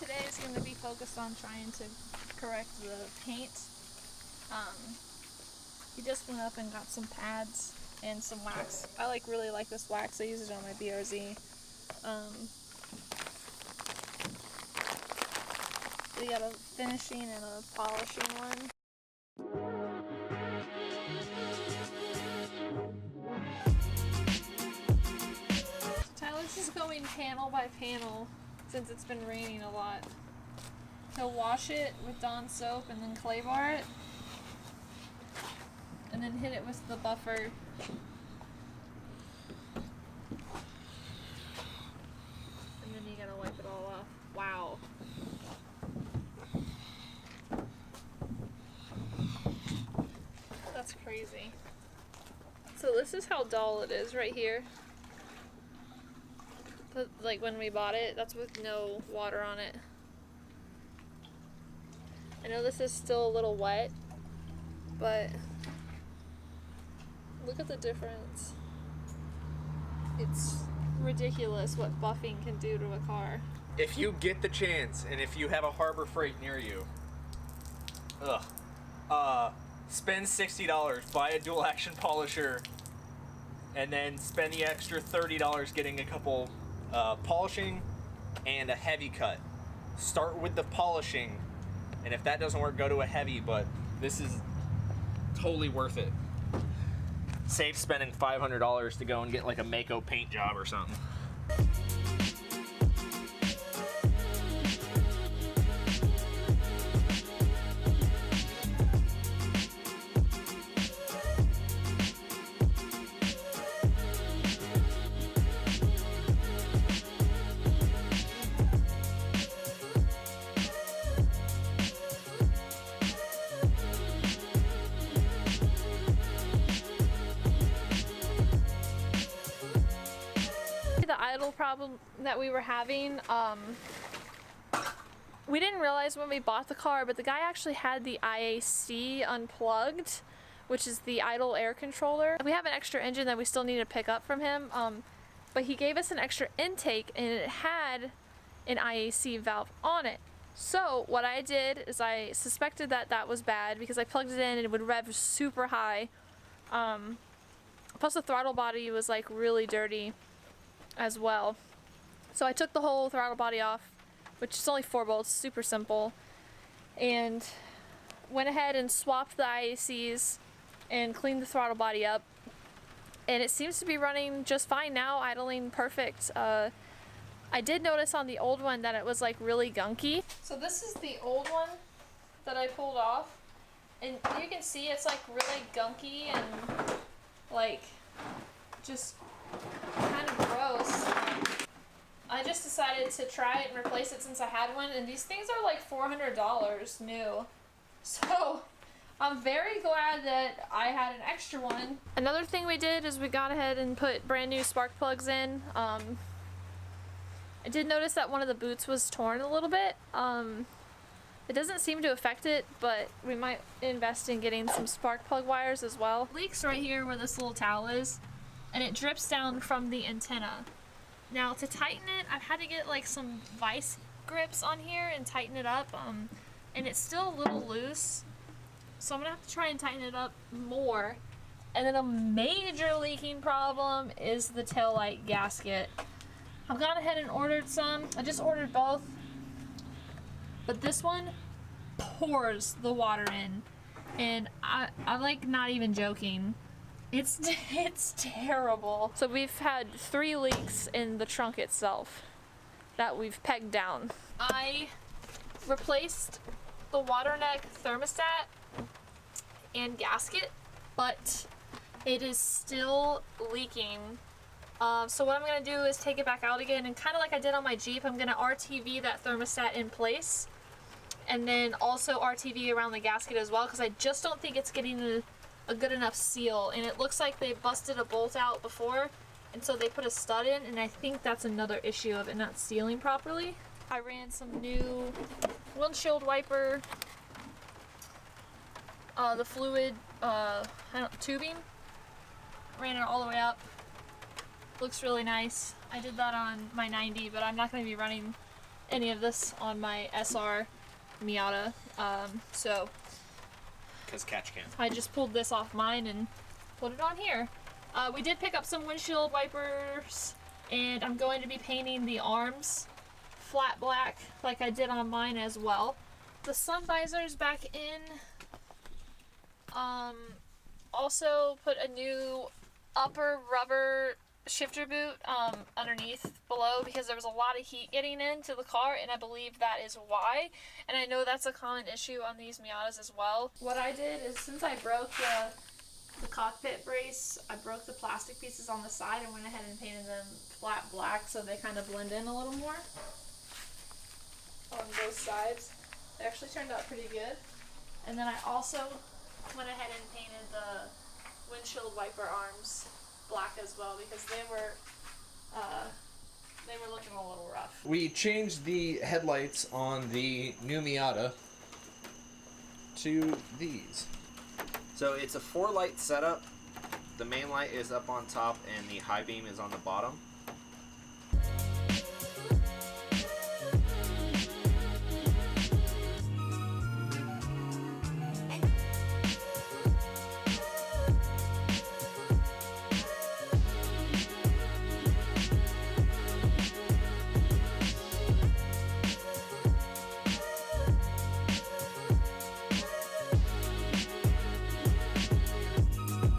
today is going to be focused on trying to correct the paint. He just went up and got some pads and some wax. I really like this wax. I use it on my BRZ. We got a finishing and a polishing one. Tyler's just going panel by panel since it's been raining a lot. He'll wash it with Dawn soap and then clay bar it. And then hit it with the buffer. And then you gotta wipe it all off. Wow. That's crazy. So this is how dull it is right here. Like when we bought it, that's with no water on it. I know this is still a little wet, but look at the difference. It's ridiculous what buffing can do to a car. If you get the chance, and if you have a Harbor Freight near you, spend $60, buy a dual action polisher, and then spend the extra $30 getting a couple polishing and a heavy cut. Start with the polishing, and if that doesn't work, go to a heavy, but this is totally worth it. Save spending $500 to go and get like a Mako paint job or something. The idle problem that we were having, we didn't realize when we bought the car, but the guy actually had the IAC unplugged, which is the idle air controller. We have an extra engine that we still need to pick up from him, but he gave us an extra intake and it had an IAC valve on it. So what I did is I suspected that that was bad because I plugged it in and it would rev super high. Plus the throttle body was like really dirty as well. So I took the whole throttle body off, which is only 4 bolts, super simple, and went ahead and swapped the IACs and cleaned the throttle body up, and it seems to be running just fine now, idling perfect. I did notice on the old one that it was like really gunky. So this is the old one that I pulled off, and you can see it's like really gunky and like just kind of gross. I just decided to try it and replace it since I had one, and these things are like $400 new. So I'm very glad that I had an extra one. Another thing we did is we got ahead and put brand new spark plugs in. I did notice that one of the boots was torn a little bit. It doesn't seem to affect it, but we might invest in getting some spark plug wires as well. Leaks right here where this little towel is, and it drips down from the antenna. Now to tighten it, I've had to get like some vice grips on here and tighten it up, and it's still a little loose, so I'm gonna have to try and tighten it up more. And then a major leaking problem is the taillight gasket. I've gone ahead and ordered some. I just ordered both, but this one pours the water in, and I'm like not even joking. It's terrible. So we've had 3 leaks in the trunk itself that we've pegged down. I replaced the water neck thermostat and gasket, but it is still leaking. So what I'm gonna do is take it back out again, and kind of like I did on my Jeep, I'm gonna RTV that thermostat in place, and then also RTV around the gasket as well, because I just don't think it's getting a good enough seal, and it looks like they busted a bolt out before, and so they put a stud in, and I think that's another issue of it not sealing properly. I ran some new windshield wiper, the fluid tubing, ran it all the way up. Looks really nice. I did that on my 90, but I'm not going to be running any of this on my SR Miata. So Because catch can. I just pulled this off mine and put it on here. We did pick up some windshield wipers, and I'm going to be painting the arms flat black like I did on mine as well. The sun visor's back in. Also put a new upper rubber shifter boot underneath below because there was a lot of heat getting into the car, and I believe that is why. And I know that's a common issue on these Miatas as well. What I did is, since I broke the cockpit brace, I broke the plastic pieces on the side and went ahead and painted them flat black so they kind of blend in a little more on both sides. They actually turned out pretty good. And then I also went ahead and painted the windshield wiper arms black as well because they were looking a little rough. We changed the headlights on the new Miata to these. So it's a 4-light setup. The main light is up on top and the high beam is on the bottom.